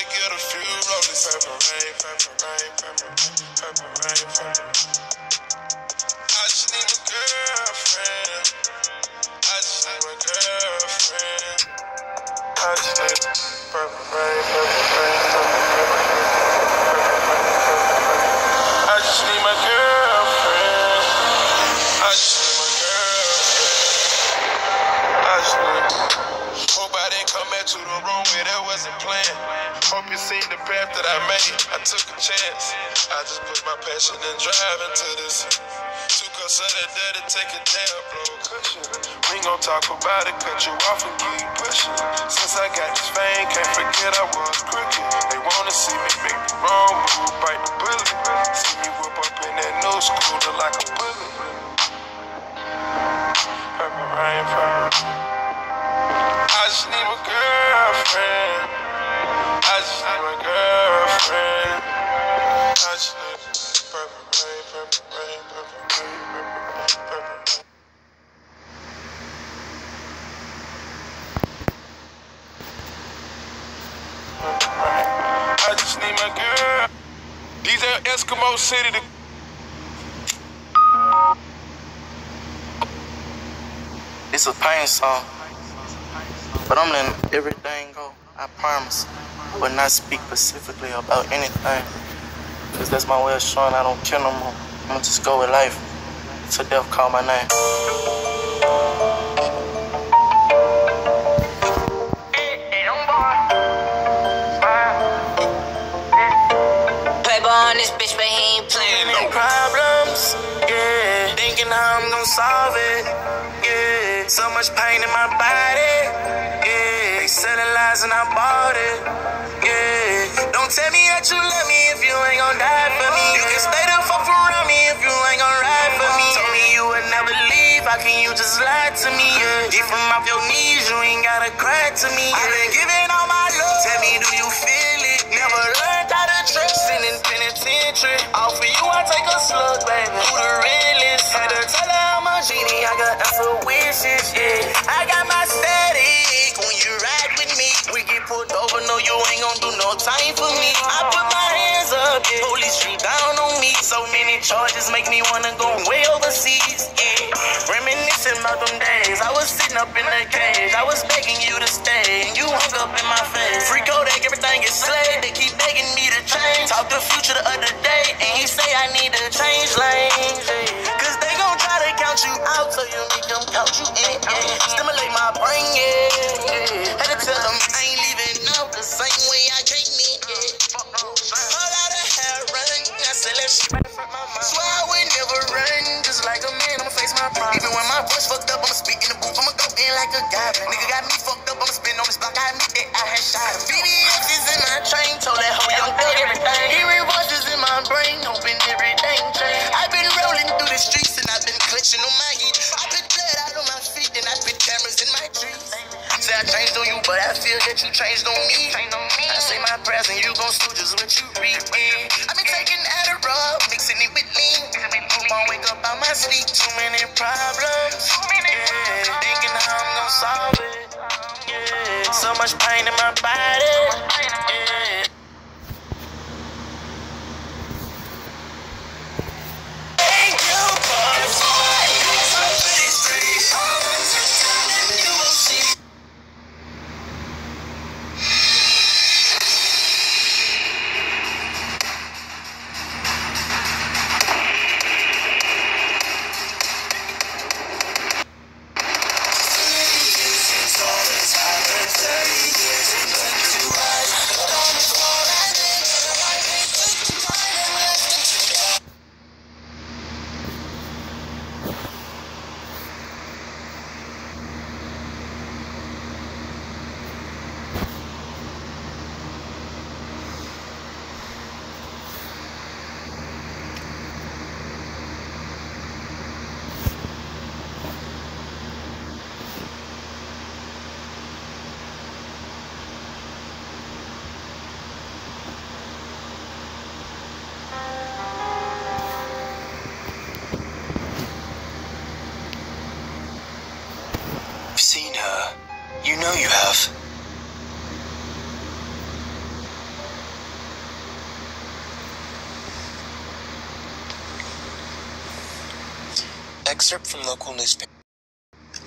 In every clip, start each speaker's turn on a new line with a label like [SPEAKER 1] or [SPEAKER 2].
[SPEAKER 1] get a few rollies. Purple rain, purple rain, purple rain, purple rain. I just need a girlfriend. I just need a girlfriend. I just need purple rain, purple rain, purple rain. I just need my girlfriend. I just need my girlfriend. I just need. Hope I didn't come back to the wrong way, that wasn't planned. Hope you seen the path that I made, I took a chance. I just put my passion and drive into this. 2 cups of that dirty, take a damn blow cushion. We ain't gon' talk about it, cut you off and keep pushing. Since I got this fame, can't forget I was crooked. They wanna see me make the wrong move, bite the bullet. See me whip up in that new scooter like a bullet. Purple rain, purple. I just need my girlfriend. I just need my girlfriend. I just need purple rain, purple rain, purple rain, purple rain. I just need my girl. These are Eskimo City.
[SPEAKER 2] It's a pain song, but I'm letting everything go, I promise. But not speak specifically about anything, cause that's my way of showing I don't care no more. I'ma just go with life, till death call my name.
[SPEAKER 3] On this bitch, but he ain't playing.
[SPEAKER 2] No problems, yeah. Thinking how I'm gon' solve it, yeah. So much pain in my body, yeah. They selling lies and I bought it, yeah. Don't tell me that you love me if you ain't gon' die for me. You can stay the fuck around me if you ain't gon' ride for me. Told me you would never leave, how can you just lie to me, yeah? Get from off your knees, you ain't gotta cry to me, yeah. I've been giving all my love, tell me do you feel it? Never learned how to trust in penitentiary. All for you, I take a slug, baby. Who the realest? Had to tell her I'm a genie, I got answer wishes, yeah. I got my static when you ride with me. We get pulled over, no, you ain't gon' do no time for me. I put my hands up, yeah. Police shoot down on me. So many charges make me wanna go way overseas, yeah. Reminiscing about them days, I was sitting up in the cage. I was begging you to stay, and you hung up in my face. Free Kodak, everything is slayed. They keep begging me to change. Talk to Future the other day, and he say I need to change lanes, yeah. Cause they gon' try to count you out, so you make them count you in, yeah. Stimulate my brain, yeah. Had to tell them I ain't leaving out the same way I came in, yeah. All out of hair run, I said that shit right from my mind. Swear I would never run, just like a man, I'ma face my problem. Even when my voice fucked up, I'ma speak in the booth, I'ma go in like a goblin. Nigga got me fucked up, I'ma spin on this block, I admit that I had shot him. BBS is in my train, told that hoe young thug everything. Hearing voices in my brain, hoping everything change. I've been rolling through the streets and I've been clutching on my heat. I put blood out on my feet and I put cameras in my trees. Say I changed on you, but I feel that you changed on me. I say my prayers and you gon' do just what you read. I've been taking Adderall, mixing it with lean. I'ma wake up out my sleep, too many problems. Yeah, thinking how I'm gon' solve it. Yeah, so much pain in my body. Yeah.
[SPEAKER 4] Excerpt from local newspaper.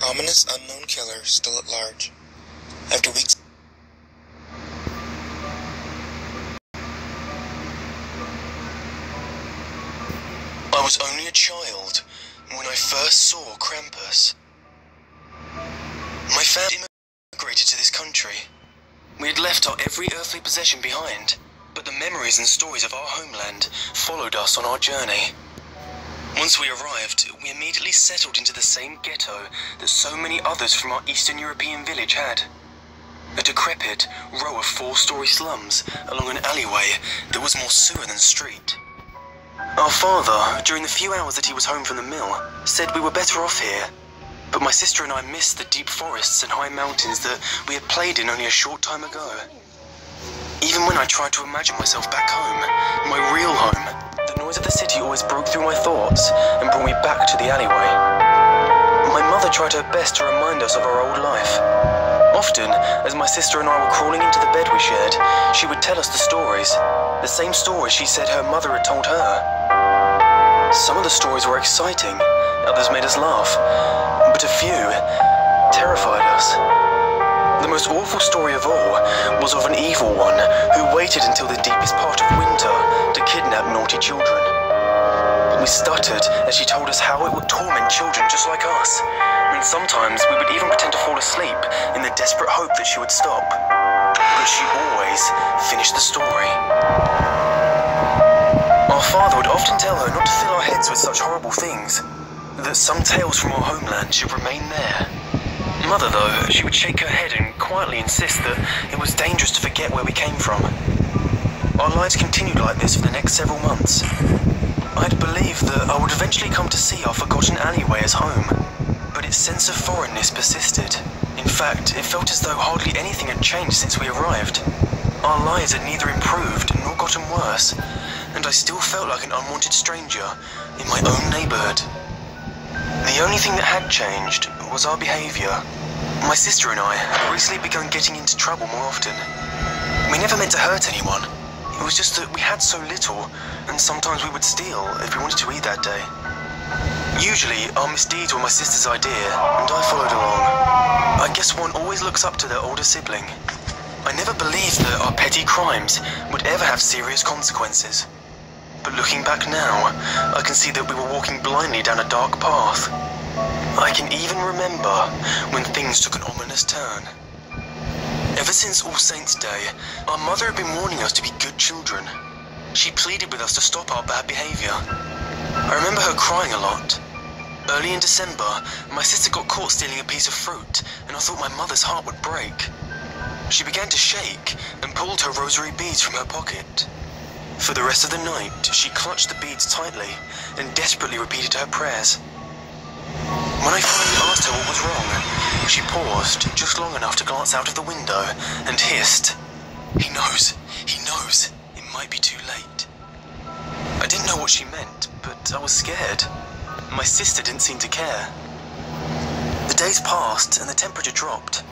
[SPEAKER 4] Ominous unknown killer still at large. After weeks... I was only a child when I first saw Krampus. My family immigrated to this country. We had left our every earthly possession behind, but the memories and stories of our homeland followed us on our journey. Once we arrived, we immediately settled into the same ghetto that so many others from our Eastern European village had. A decrepit row of 4-story slums along an alleyway that was more sewer than street. Our father, during the few hours that he was home from the mill, said we were better off here, but my sister and I missed the deep forests and high mountains that we had played in only a short time ago. Even when I tried to imagine myself back home, my real home, the noise of the city always broke through my thoughts and brought me back to the alleyway. My mother tried her best to remind us of our old life. Often, as my sister and I were crawling into the bed we shared, she would tell us the stories, the same stories she said her mother had told her. Some of the stories were exciting, others made us laugh, but a few terrified us. The most awful story of all was of an evil one who waited until the deepest part of winter to kidnap naughty children. We stuttered as she told us how it would torment children just like us, and sometimes we would even pretend to fall asleep in the desperate hope that she would stop. But she always finished the story. Our father would often tell her not to fill our heads with such horrible things, that some tales from our homeland should remain there. Mother, though, she would shake her head and quietly insist that it was dangerous to forget where we came from. Our lives continued like this for the next several months. I'd believed that I would eventually come to see our forgotten alleyway as home, but its sense of foreignness persisted. In fact, it felt as though hardly anything had changed since we arrived. Our lives had neither improved nor gotten worse, and I still felt like an unwanted stranger in my own neighborhood. The only thing that had changed was our behavior. My sister and I had recently begun getting into trouble more often. We never meant to hurt anyone. It was just that we had so little, and sometimes we would steal if we wanted to eat that day. Usually, our misdeeds were my sister's idea, and I followed along. I guess one always looks up to their older sibling. I never believed that our petty crimes would ever have serious consequences. But looking back now, I can see that we were walking blindly down a dark path. I can even remember when things took an ominous turn. Ever since All Saints' Day, our mother had been warning us to be good children. She pleaded with us to stop our bad behavior. I remember her crying a lot. Early in December, my sister got caught stealing a piece of fruit, and I thought my mother's heart would break. She began to shake and pulled her rosary beads from her pocket. For the rest of the night, she clutched the beads tightly and desperately repeated her prayers. When I finally asked her what was wrong, she paused just long enough to glance out of the window and hissed, He knows, it might be too late." I didn't know what she meant, but I was scared. My sister didn't seem to care. The days passed and the temperature dropped.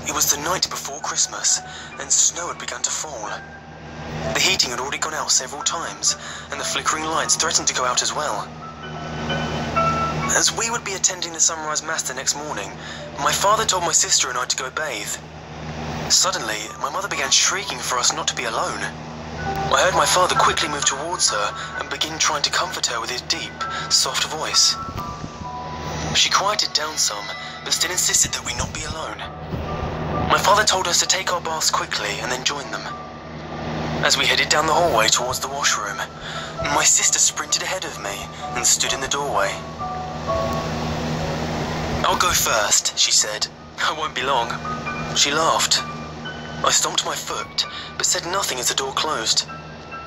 [SPEAKER 4] It was the night before Christmas, and snow had begun to fall. The heating had already gone out several times, and the flickering lights threatened to go out as well. As we would be attending the sunrise mass the next morning, my father told my sister and I to go bathe. Suddenly, my mother began shrieking for us not to be alone. I heard my father quickly move towards her and begin trying to comfort her with his deep, soft voice. She quieted down some, but still insisted that we not be alone. My father told us to take our baths quickly and then join them. As we headed down the hallway towards the washroom, my sister sprinted ahead of me and stood in the doorway. "I'll go first," she said. "I won't be long." She laughed. I stomped my foot, but said nothing as the door closed.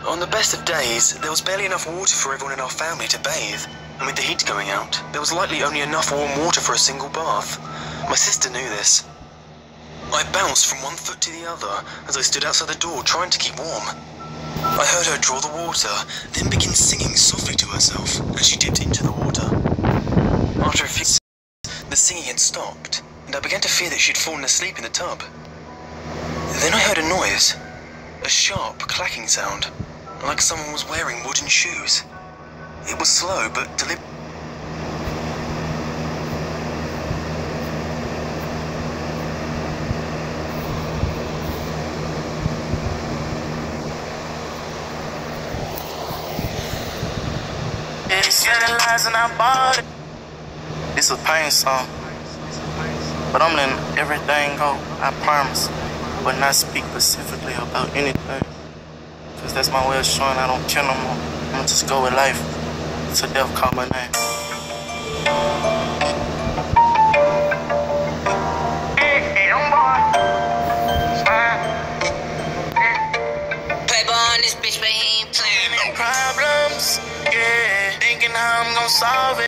[SPEAKER 4] On the best of days, there was barely enough water for everyone in our family to bathe, and with the heat going out, there was likely only enough warm water for a single bath. My sister knew this. I bounced from one foot to the other as I stood outside the door trying to keep warm. I heard her draw the water, then begin singing softly to herself as she dipped into the water. After a few seconds, the singing had stopped, and I began to fear that she'd fallen asleep in the tub. Then I heard a noise, a sharp clacking sound, like someone was wearing wooden shoes. It was slow but deliberate.
[SPEAKER 2] selling lies and I bought it. It's a pain song, but I'm letting everything go, I promise. But not speak specifically about anything, cause that's my way of showing I don't care no more. I'ma just go with life, till death call my name.
[SPEAKER 3] Playboy on this bitch, but he ain't playing.
[SPEAKER 2] Problems, yeah, thinking how I'm gonna solve it.